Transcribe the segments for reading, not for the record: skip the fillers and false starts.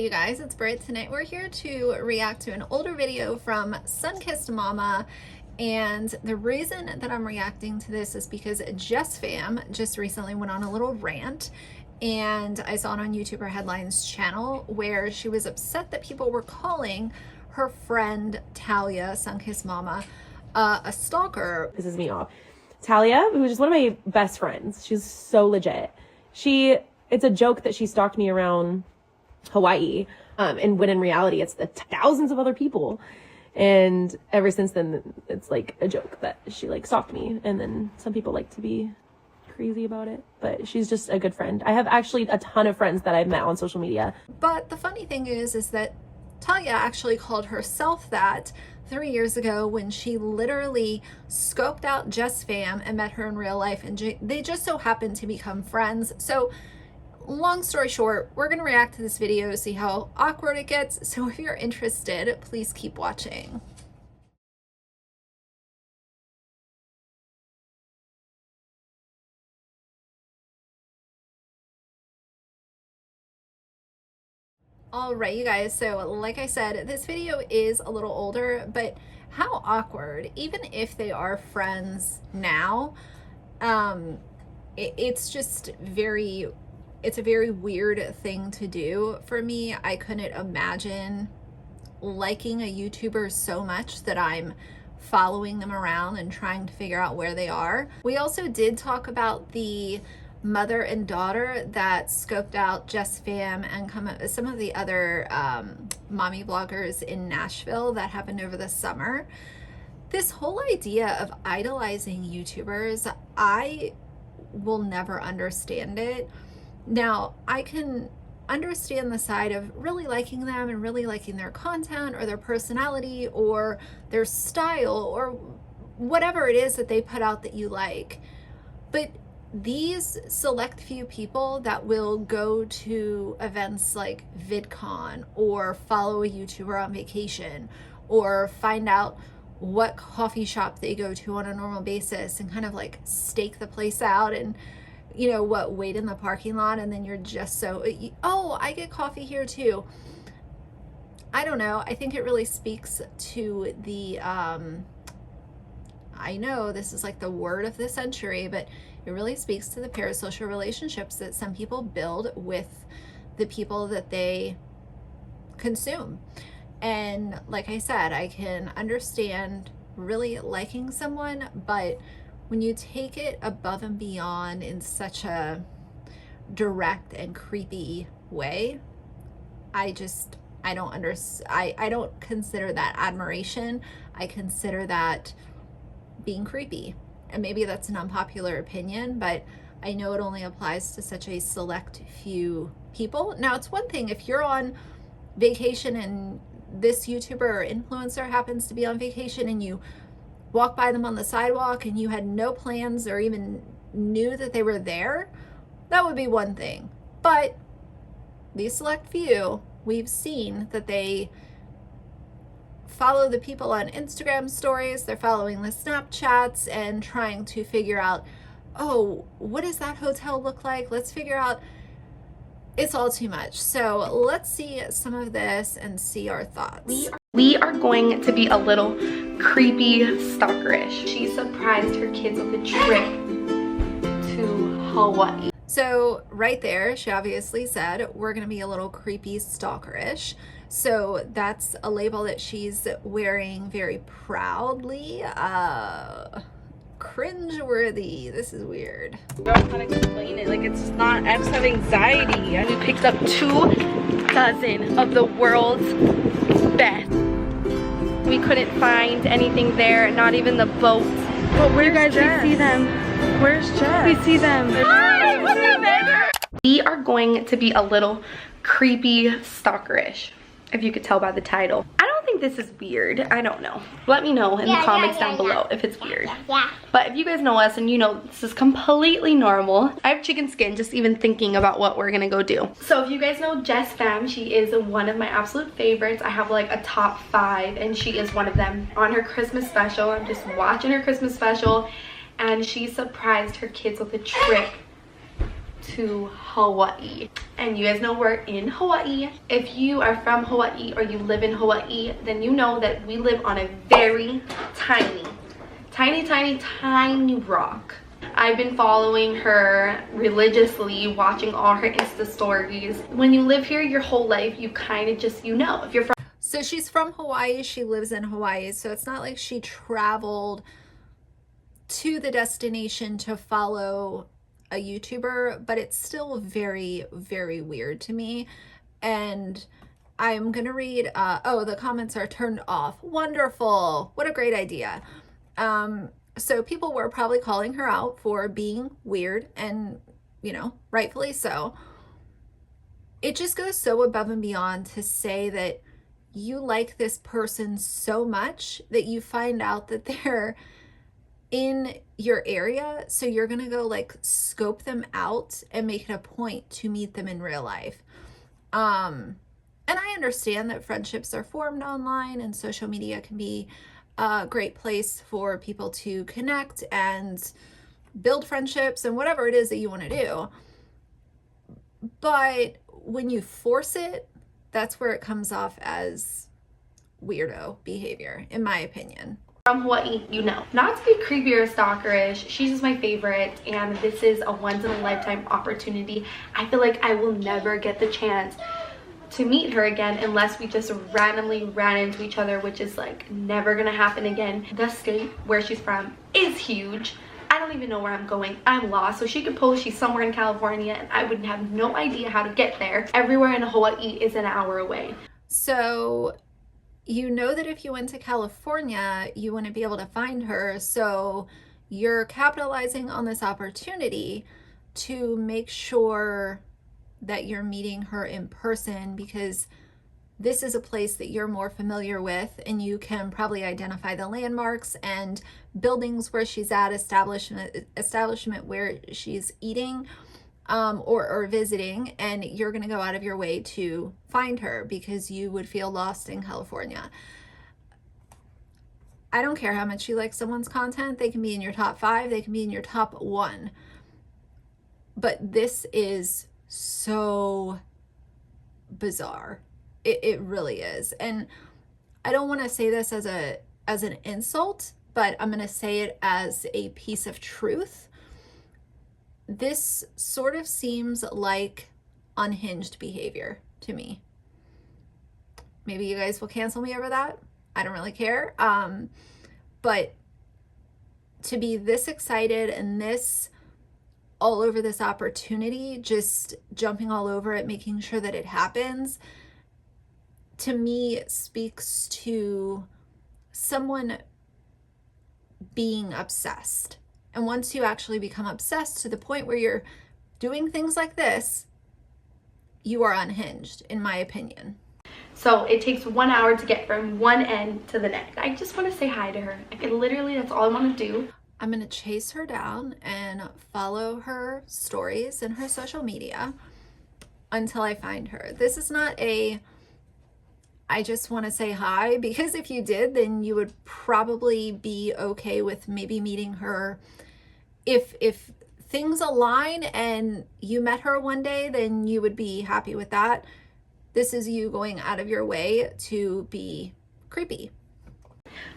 Hey you guys, it's Britt. Tonight we're here to react to an older video from Sunkissed Mama, and the reason that I'm reacting to this is because Jess Fam just recently went on a little rant, and I saw it on YouTuber Headlines channel where she was upset that people were calling her friend Talia, Sunkissed Mama, a stalker. Pisses me off. Talia, who is one of my best friends, she's so legit. It's a joke that she stalked me around Hawaii, and when in reality it's the thousands of other people, and ever since then it's like a joke that she like stalked me, and then some people like to be crazy about it, but she's just a good friend. I have actually a ton of friends that I've met on social media. But the funny thing is that Talia actually called herself that 3 years ago when she literally scoped out Jess Fam and met her in real life, and they just so happened to become friends. So long story short, we're going to react to this video, see how awkward it gets. So if you're interested, please keep watching. All right, you guys, so like I said, this video is a little older, but how awkward, even if they are friends now, it's just it's a very weird thing to do for me. I couldn't imagine liking a YouTuber so much that I'm following them around and trying to figure out where they are. We also did talk about the mother and daughter that scoped out Jess Fam and some of the other mommy bloggers in Nashville. That happened over the summer. This whole idea of idolizing YouTubers, I will never understand it. Now, I can understand the side of really liking them and really liking their content or their personality or their style or whatever it is that they put out that you like. But these select few people that will go to events like VidCon or follow a YouTuber on vacation or find out what coffee shop they go to on a normal basis and kind of like stake the place out and, you know, wait in the parking lot, and then you're just so, oh, I get coffee here too. I don't know. I think it really speaks to the, I know this is like the word of the century, but it really speaks to the parasocial relationships that some people build with the people that they consume. And like I said, I can understand really liking someone, but when you take it above and beyond in such a direct and creepy way, I don't consider that admiration. I consider that being creepy. And maybe that's an unpopular opinion, but I know it only applies to such a select few people. Now, it's one thing if you're on vacation and this YouTuber or influencer happens to be on vacation and you walk by them on the sidewalk and you had no plans or even knew that they were there, that would be one thing. But these select few, we've seen that they follow the people on Instagram stories, they're following the Snapchats and trying to figure out, oh, what does that hotel look like? Let's figure out. It's all too much. So let's see some of this and see our thoughts. We are going to be a little creepy stalkerish. She surprised her kids with a trip to Hawaii. So right there, she obviously said, we're gonna be a little creepy stalkerish. So that's a label that she's wearing very proudly. Cringe-worthy. This is weird. I don't know how to explain it. Like, it's just not, I just have anxiety. We picked up 2 of the world's best. We couldn't find anything there, not even the boat. But where, guys, Jess? We see them. Where's Jess? We see them. Hi, what's up, baby? We are going to be a little creepy stalkerish, if you could tell by the title. I don't think this is weird. I don't know. Let me know in the comments down below if it's weird. But if you guys know us and you know this is completely normal. I have chicken skin just even thinking about what we're gonna go do. So if you guys know Jess Fam, she is one of my absolute favorites. I have like a top 5 and she is one of them. On her Christmas special, I'm just watching her Christmas special, and she surprised her kids with a trip to Hawaii. And you guys know we're in Hawaii. If you are from Hawaii or you live in Hawaii, then you know that we live on a very tiny rock. I've been following her religiously, watching all her Insta stories. When you live here your whole life, you kind of just, you know, if you're from... So she's from Hawaii, she lives in Hawaii, so it's not like she traveled to the destination to follow a YouTuber, but it's still very, very weird to me. And I'm gonna read, oh, the comments are turned off. Wonderful, what a great idea. So people were probably calling her out for being weird, and, you know, rightfully so. It just goes so above and beyond to say that you like this person so much that you find out that they're in your area, so you're gonna go like scope them out and make it a point to meet them in real life. And I understand that friendships are formed online and social media can be a great place for people to connect and build friendships and whatever it is that you want to do. But when you force it, that's where it comes off as weirdo behavior, in my opinion. From Hawaii, you know. Not to be creepy or stalkerish, she's just my favorite, and this is a once-in-a-lifetime opportunity. I feel like I will never get the chance to meet her again unless we just randomly ran into each other, which is like never gonna happen again. The state where she's from is huge. I don't even know where I'm going. I'm lost. So she could post she's somewhere in California and I would have no idea how to get there. Everywhere in Hawaii is an hour away. So you know that if you went to California, you wouldn't be able to find her. So you're capitalizing on this opportunity to make sure that you're meeting her in person, because this is a place that you're more familiar with and you can probably identify the landmarks and buildings where she's at, establishment where she's eating or visiting, and you're going to go out of your way to find her because you would feel lost in California. I don't care how much you like someone's content. They can be in your top 5, they can be in your top 1. But this is so bizarre. It really is. And I don't want to say this as an insult, but I'm going to say it as a piece of truth. This sort of seems like unhinged behavior to me. Maybe you guys will cancel me over that. I don't really care. But to be this excited and this all over this opportunity, just jumping all over it, making sure that it happens, to me speaks to someone being obsessed. And once you actually become obsessed to the point where you're doing things like this, you are unhinged, in my opinion. So it takes 1 hour to get from one end to the next. I just want to say hi to her. Literally, that's all I want to do. I'm going to chase her down and follow her stories and her social media until I find her. This is not I just want to say hi, because if you did, then you would probably be okay with maybe meeting her. If things align and you met her one day, then you would be happy with that. This is you going out of your way to be creepy.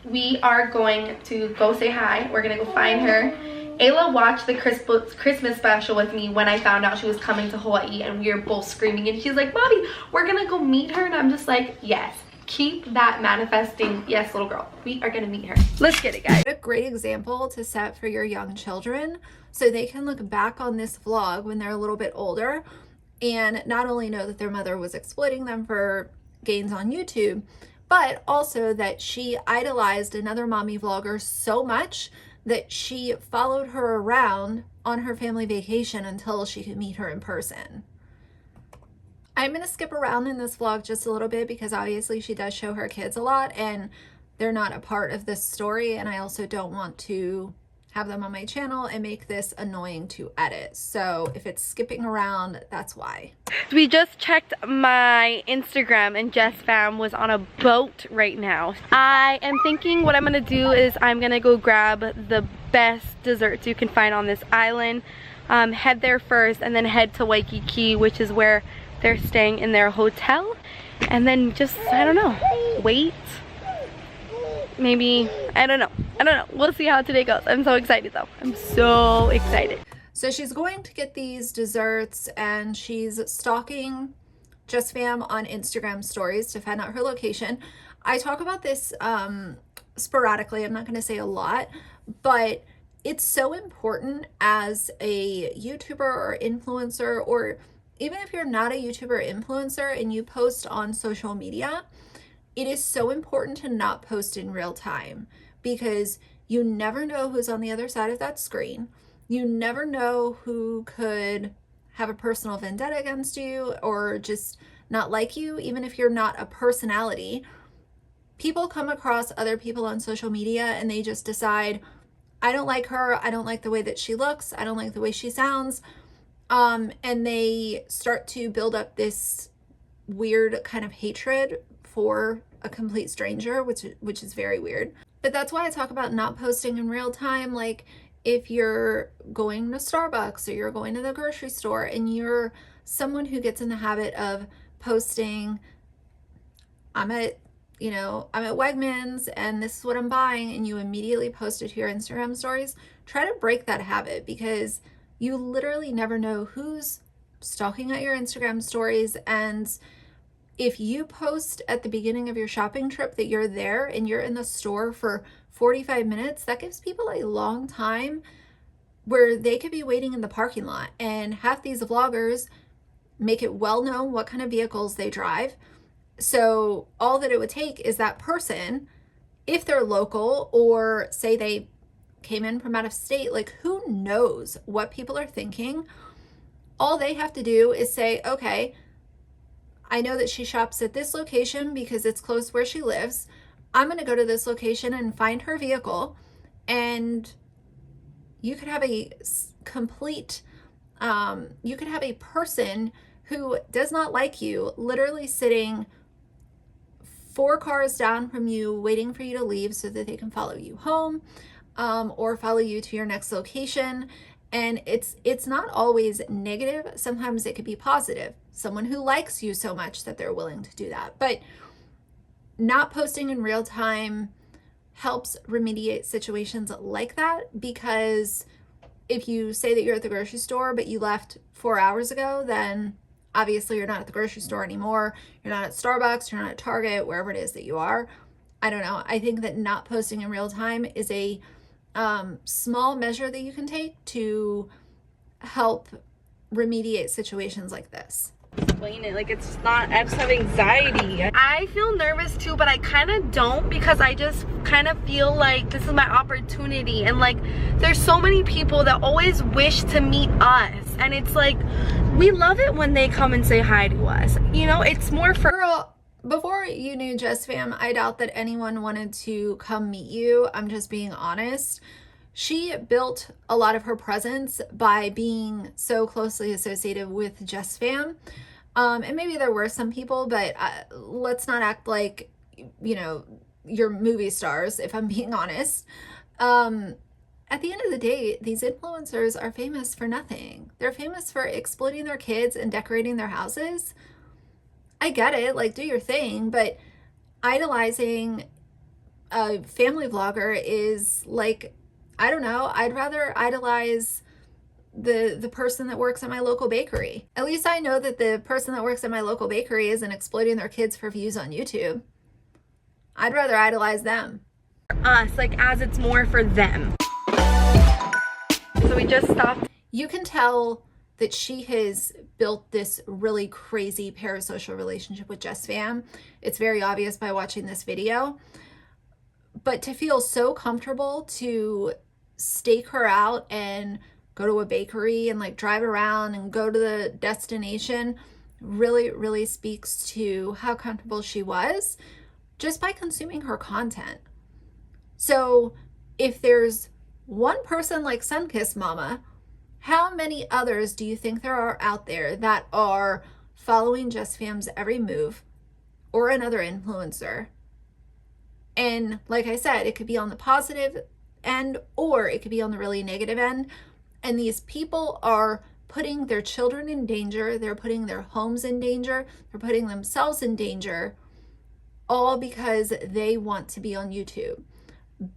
We are going to go say hi. We're gonna go find her. Ayla watched the Christmas special with me when I found out she was coming to Hawaii, and we were both screaming, and she's like, Mommy, we're gonna go meet her. And I'm just like, yes, keep that manifesting. Yes, little girl, we are gonna meet her. Let's get it, guys. A great example to set for your young children so they can look back on this vlog when they're a little bit older and not only know that their mother was exploiting them for gains on YouTube, but also that she idolized another mommy vlogger so much that she followed her around on her family vacation until she could meet her in person. I'm going to skip around in this vlog just a little bit because obviously she does show her kids a lot and they're not a part of this story, and I also don't want to have them on my channel and make this annoying to edit. So if it's skipping around, that's why. We just checked my Instagram and Jess Fam was on a boat right now. I am thinking what I'm gonna do is I'm gonna go grab the best desserts you can find on this island. head there first and then head to Waikiki, which is where they're staying in their hotel, and then just, I don't know, wait. Maybe, I don't know. We'll see how today goes. I'm so excited though. I'm so excited. So she's going to get these desserts and she's stalking Jess Fam on Instagram stories to find out her location. I talk about this sporadically. I'm not going to say a lot, but it's so important as a YouTuber or influencer, or even if you're not a YouTuber or influencer and you post on social media, it is so important to not post in real time, because you never know who's on the other side of that screen. You never know who could have a personal vendetta against you or just not like you, even if you're not a personality. People come across other people on social media and they just decide, I don't like her, I don't like the way that she looks, I don't like the way she sounds, and they start to build up this weird kind of hatred for a complete stranger, which is very weird. But that's why I talk about not posting in real time. Like, if you're going to Starbucks or you're going to the grocery store and you're someone who gets in the habit of posting, I'm at Wegmans and this is what I'm buying, and you immediately post it to your Instagram stories, try to break that habit, because you literally never know who's stalking at your Instagram stories. And if you post at the beginning of your shopping trip that you're there and you're in the store for 45 minutes, that gives people a long time where they could be waiting in the parking lot. And half these vloggers make it well known what kind of vehicles they drive. So all that it would take is that person, if they're local or say they came in from out of state, like, who knows what people are thinking? All they have to do is say, okay, I know that she shops at this location because it's close where she lives. I'm going to go to this location and find her vehicle. And you could have a complete, you could have a person who does not like you literally sitting 4 cars down from you, waiting for you to leave so that they can follow you home, or follow you to your next location. And it's not always negative. Sometimes it could be positive. Someone who likes you so much that they're willing to do that. But not posting in real time helps remediate situations like that, because if you say that you're at the grocery store but you left 4 hours ago, then obviously you're not at the grocery store anymore. You're not at Starbucks, you're not at Target, wherever it is that you are. I don't know. I think that not posting in real time is a small measure that you can take to help remediate situations like this. Explain it, like, it's not, I just have anxiety. I feel nervous too, but I kind of don't, because I just kind of feel like this is my opportunity, and like, there's so many people that always wish to meet us, and it's like, we love it when they come and say hi to us, you know. It's more for girl. Before you knew Jess Fam, I doubt that anyone wanted to come meet you. I'm just being honest. She built a lot of her presence by being so closely associated with Jess Fam. And maybe there were some people, but let's not act like, you know, you're movie stars, if I'm being honest. At the end of the day, these influencers are famous for nothing. They're famous for exploiting their kids and decorating their houses. I get it, like, do your thing, but idolizing a family vlogger is like, I don't know, I'd rather idolize the person that works at my local bakery. At least I know that the person that works at my local bakery isn't exploiting their kids for views on YouTube. I'd rather idolize them. Us, like, as it's more for them. So we just stopped. You can tell that she has built this really crazy parasocial relationship with Jess Fam. It's very obvious by watching this video. But to feel so comfortable to stake her out and go to a bakery and like drive around and go to the destination really, really speaks to how comfortable she was just by consuming her content. So if there's one person like Sunkissed Mama, how many others do you think there are out there that are following Jess Fam's every move, or another influencer? And like I said, it could be on the positive end or it could be on the really negative end. And these people are putting their children in danger. They're putting their homes in danger. They're putting themselves in danger, all because they want to be on YouTube.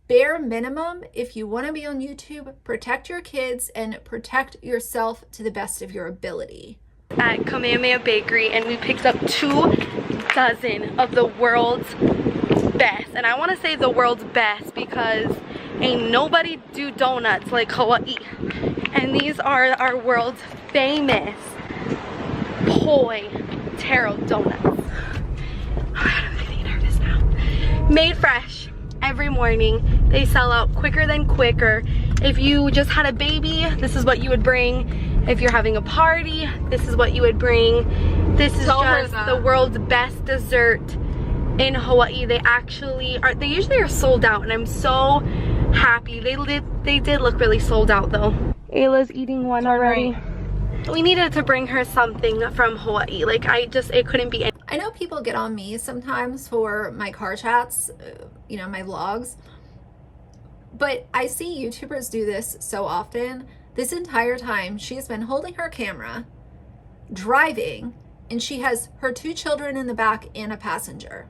Bare minimum, if you want to be on YouTube, protect your kids and protect yourself to the best of your ability. At Kamehameha Bakery, and we picked up 24 of the world's best, and I want to say the world's best because ain't nobody do donuts like Hawaii. And these are our world's famous poi taro donuts. I'm getting nervous now. Made fresh every morning. They sell out quicker than quicker. If you just had a baby, this is what you would bring. If you're having a party, this is what you would bring. This is just the world's best dessert in Hawaii. They actually are, they usually are sold out, and I'm so happy. They did look really sold out though. Ayla's eating one already. Right. We needed to bring her something from Hawaii. Like it couldn't be. I know people get on me sometimes for my car chats, you know, my vlogs, but I see YouTubers do this so often. This entire time she's been holding her camera, driving, and she has her 2 children in the back and a passenger.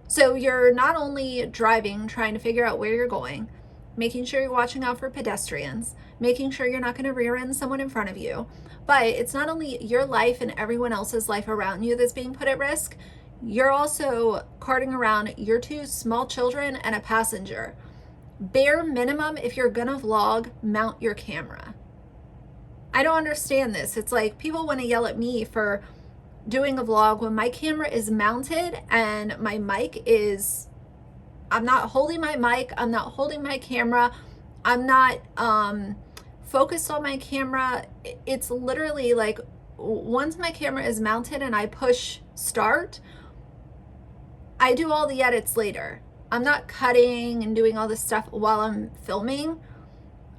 So you're not only driving, trying to figure out where you're going, making sure you're watching out for pedestrians, making sure you're not going to rear end someone in front of you, but it's not only your life and everyone else's life around you that's being put at risk, you're also carting around your 2 small children and a passenger. Bare minimum, if you're gonna vlog, mount your camera. I don't understand this. It's like people want to yell at me for doing a vlog when my camera is mounted and my mic is, I'm not holding my mic, I'm not holding my camera, I'm not focused on my camera. It's literally like once my camera is mounted and I push start, I do all the edits later. I'm not cutting and doing all this stuff while I'm filming.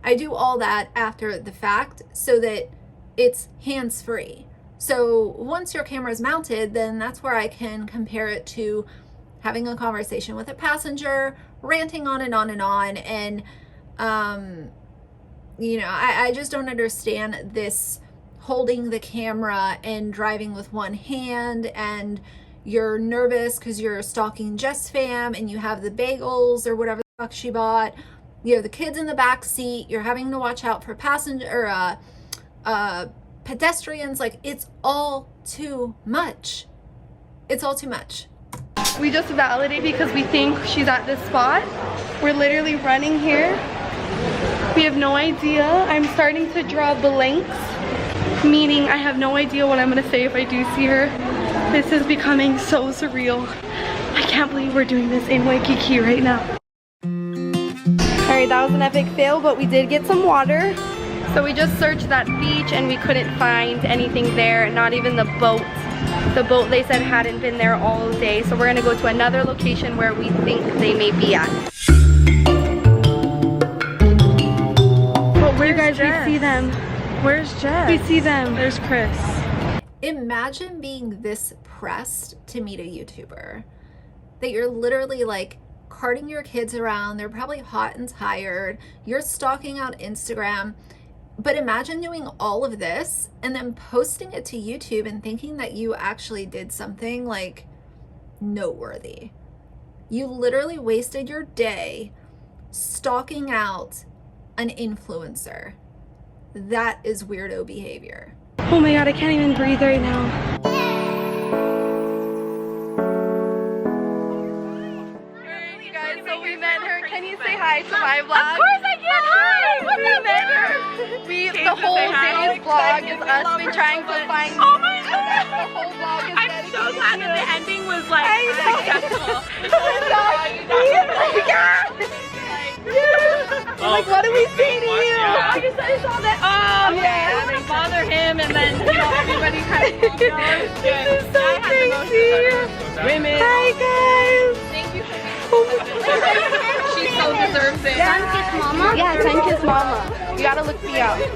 I do all that after the fact so that it's hands-free. So once your camera is mounted, then that's where I can compare it to having a conversation with a passenger, ranting on and on and on. And, you know, I just don't understand this holding the camera and driving with one hand, and you're nervous because you're stalking Jess Fam and you have the bagels or whatever the fuck she bought. You have the kids in the back seat. You're having to watch out for pedestrians. Like, it's all too much. It's all too much. We just validate because we think she's at this spot. We're literally running here. We have no idea. I'm starting to draw blanks, meaning I have no idea what I'm gonna say if I do see her. This is becoming so surreal. I can't believe we're doing this in Waikiki right now. Alright, that was an epic fail, but we did get some water. So we just searched that beach and we couldn't find anything there, not even the boat. The boat, they said, hadn't been there all day. So we're gonna go to another location where we think they may be at. But where, guys, Jess? We see them. Where's Jess? We see them. There's Chris. Imagine being this pressed to meet a YouTuber, that you're literally like carting your kids around. They're probably hot and tired. You're stalking out Instagram. But imagine doing all of this and then posting it to YouTube and thinking that you actually did something like noteworthy. You literally wasted your day stalking out an influencer. That is weirdo behavior. Oh my god, I can't even breathe right now. Alright, you guys, so we met her. Can you say hi to my vlog? Of course I can! Hi! We met her. The whole day's vlog is us been trying to find. Oh my god! The whole vlog is I'm so glad that the ending was like successful. Like, what do we say to you? I saw that. Oh, yeah. They bother him, and then, you know, everybody kind of goes. This is so crazy. Women. Hi, guys. Thank you. She so deserves it. Sunkissed Mama? Yeah, Sunkissed Mama. You gotta look me up. Okay.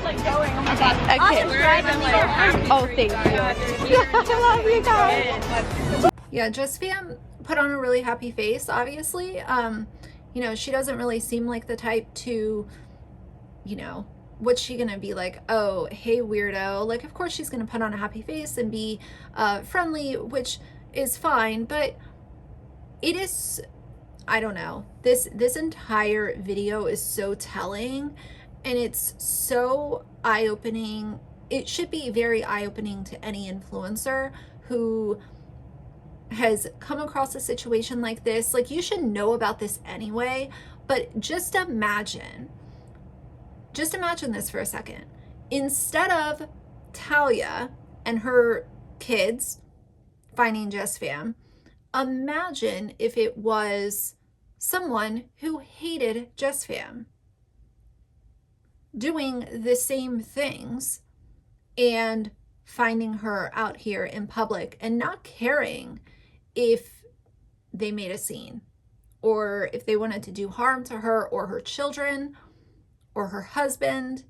Oh, thank you. I love you guys. Yeah, Jess Fam put on a really happy face, obviously. You know, she doesn't really seem like the type to, you know, what's she gonna be like? Oh, hey weirdo. Like, of course she's gonna put on a happy face and be friendly, which is fine, but it is, I don't know, this entire video is so telling, and it's so eye-opening. It should be very eye-opening to any influencer who has come across a situation like this. Like, you should know about this anyway, but just imagine this for a second. Instead of Talia and her kids finding Jess Fam, imagine if it was someone who hated Jess Fam doing the same things and finding her out here in public and not caring if they made a scene or if they wanted to do harm to her or her children or her husband.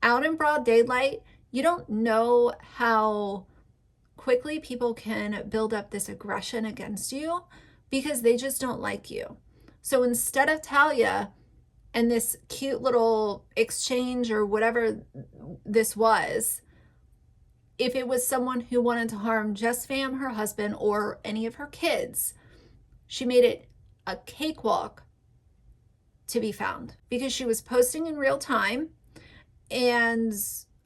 Out in broad daylight, you don't know how quickly people can build up this aggression against you because they just don't like you. So instead of Talia and this cute little exchange or whatever this was, if it was someone who wanted to harm Jess Fam, her husband, or any of her kids, she made it a cakewalk to be found because she was posting in real time, and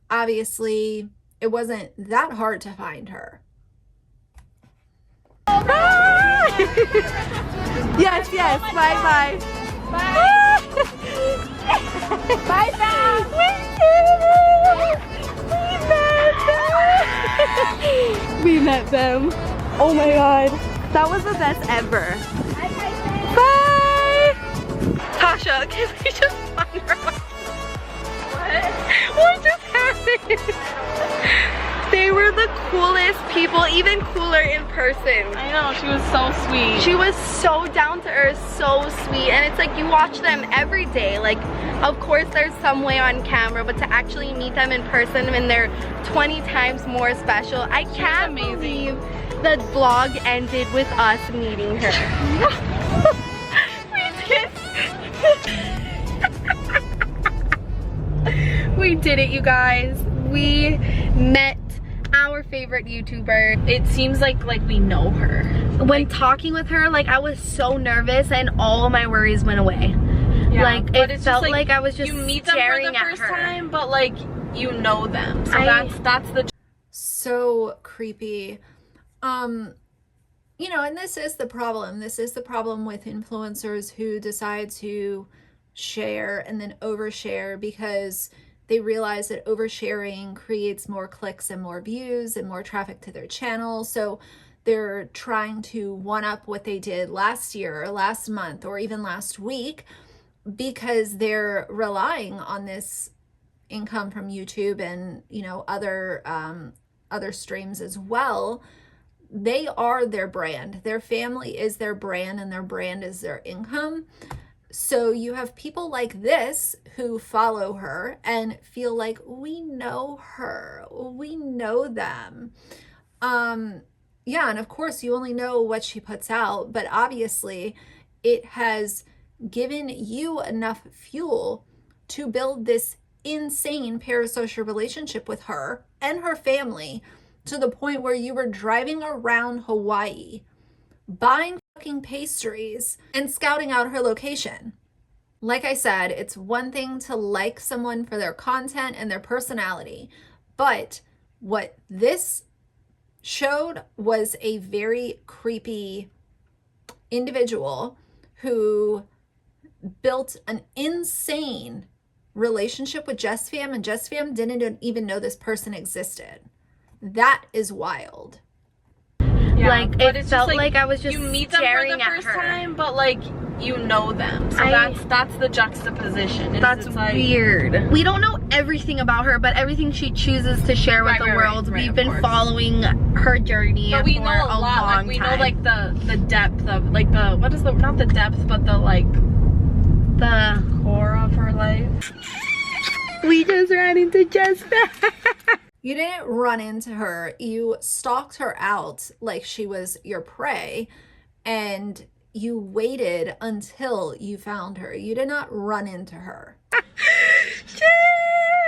obviously it wasn't that hard to find her. Yes, yes. Bye, bye. Bye, Fam. We met them. Oh my god. That was the best ever. Bye. Tasha, can we just find her? What just happened? They were the coolest people, even cooler in person. I know, she was so sweet. She was so down to earth, so sweet, and it's like you watch them every day. Like, of course there's some way on camera, but to actually meet them in person and they're 20 times more special. I can't believe the vlog ended with us meeting her. We did it, you guys. We met our favorite YouTuber. It seems like we know her. When talking with her, like, I was so nervous and all my worries went away. Yeah, like, it felt like I was just you meet them staring for the first at her. time, but like you know them. So that's the So creepy. You know, and this is the problem. This is the problem with influencers who decide to share and then overshare because they realize that oversharing creates more clicks and more views and more traffic to their channel. So they're trying to one-up what they did last year or last month or even last week because they're relying on this income from YouTube and, you know, other streams as well. They are their brand. Their family is their brand and their brand is their income. So you have people like this who follow her and feel like, we know her, we know them. Yeah, and of course you only know what she puts out, but obviously it has given you enough fuel to build this insane parasocial relationship with her and her family to the point where you were driving around Hawaii, buying fucking pastries and scouting out her location. Like I said, it's one thing to like someone for their content and their personality, but what this showed was a very creepy individual who built an insane relationship with Jess Fam, and Jess Fam didn't even know this person existed. That is wild. Yeah, like, it felt like I was just you meet them staring for the first at her. time, but like you know them. So that's the juxtaposition. That's like, weird. We don't know everything about her, but everything she chooses to share with the world, we've been following her journey but we for know a lot. long Like, we time. know like the depth of like the what is the not the depth but the like the core of her life. We just ran into Jess Fam. You didn't run into her. You stalked her out like she was your prey. And You waited until you found her. You did not run into her.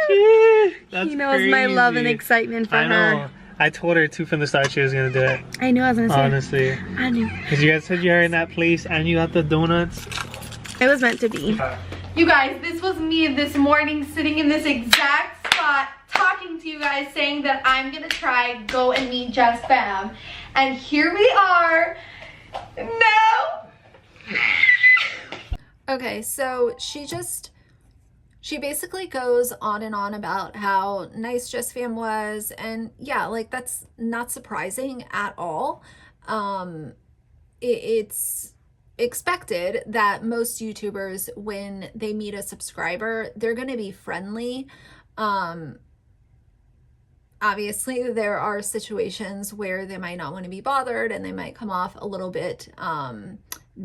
He knows my love and excitement for I know. her. I told her too from the start she was gonna do it. I knew I was gonna say. Honestly. I knew. Because you guys said you were in that place and you got the donuts. It was meant to be. You guys, this was me this morning sitting in this exact spot talking to you guys saying that I'm gonna try go and meet Jess Fam. And here we are. No. Okay, so she basically goes on and on about how nice Jess Fam was, and yeah, like that's not surprising at all. It's expected that most YouTubers, when they meet a subscriber, they're going to be friendly. Obviously, there are situations where they might not want to be bothered and they might come off a little bit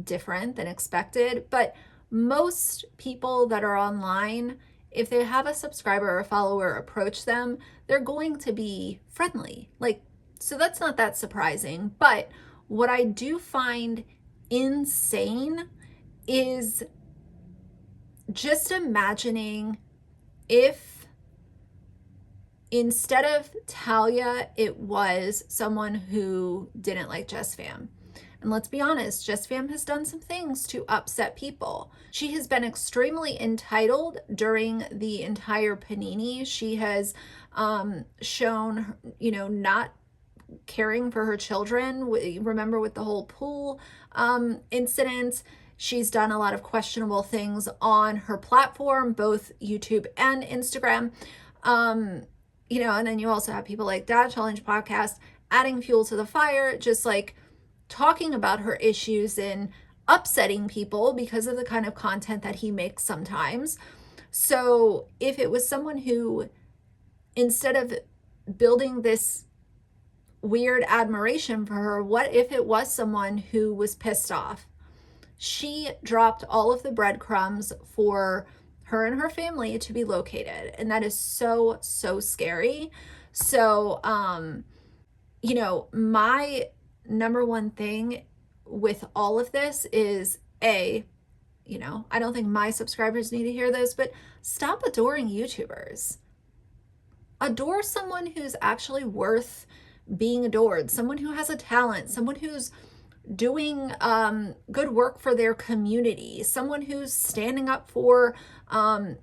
different than expected, but most people that are online, if they have a subscriber or a follower approach them, they're going to be friendly. Like, so that's not that surprising. But what I do find insane is just imagining if instead of Talia, it was someone who didn't like Jess Fam. And let's be honest, Jess Fam has done some things to upset people. She has been extremely entitled during the entire panini. She has shown, you know, not caring for her children. Remember with the whole pool incident, she's done a lot of questionable things on her platform, both YouTube and Instagram. You know, and then you also have people like Dad Challenge Podcast adding fuel to the fire, just like talking about her issues and upsetting people because of the kind of content that he makes sometimes. So if it was someone who, instead of building this weird admiration for her, what if it was someone who was pissed off? She dropped all of the breadcrumbs for her and her family to be located, and that is so, so scary. So, you know, my number one thing with all of this is you know, I don't think my subscribers need to hear this, but stop adoring YouTubers. Adore someone who's actually worth being adored, someone who has a talent, someone who's doing good work for their community, someone who's standing up for,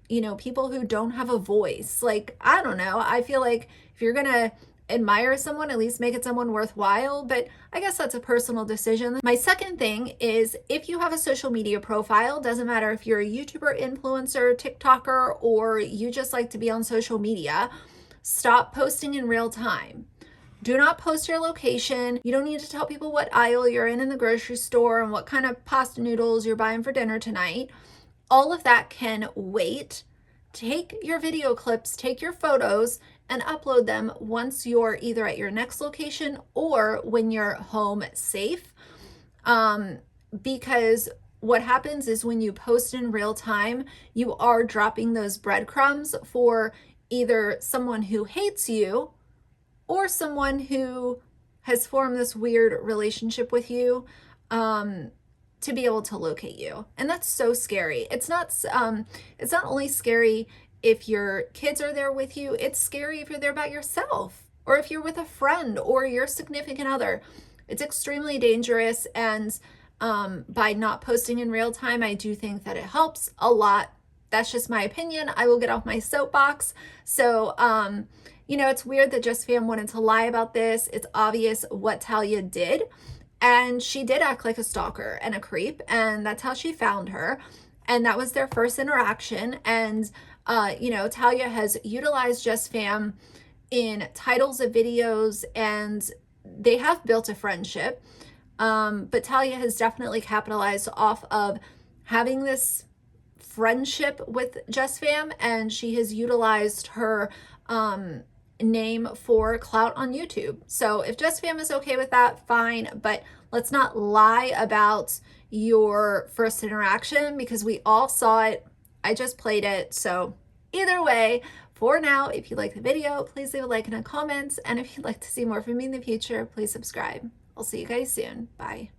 you know, people who don't have a voice. Like, I don't know. I feel like if you're going to admire someone, at least make it someone worthwhile, but I guess that's a personal decision. My second thing is, if you have a social media profile, doesn't matter if you're a YouTuber, influencer, TikToker, or you just like to be on social media, stop posting in real time. Do not post your location. You don't need to tell people what aisle you're in the grocery store and what kind of pasta noodles you're buying for dinner tonight. All of that can wait. Take your video clips, take your photos, and upload them once you're either at your next location or when you're home safe. Because what happens is when you post in real time, you are dropping those breadcrumbs for either someone who hates you or someone who has formed this weird relationship with you to be able to locate you. And that's so scary. It's not only scary if your kids are there with you, it's scary if you're there by yourself, or if you're with a friend or your significant other. It's extremely dangerous, and by not posting in real time, I do think that it helps a lot. That's just my opinion. I will get off my soapbox. So, you know, it's weird that Jess Fam wanted to lie about this. It's obvious what Talia did, and she did act like a stalker and a creep, and that's how she found her. And that was their first interaction. And you know, Talia has utilized Jess Fam in titles of videos, and they have built a friendship. But Talia has definitely capitalized off of having this friendship with Jess Fam, and she has utilized her name for clout on YouTube. So if Jess Fam is okay with that, fine, but let's not lie about your first interaction, because we all saw it. I just played it. So either way, for now, if you like the video, please leave a like and a comment. And if you'd like to see more from me in the future, please subscribe. I'll see you guys soon. Bye.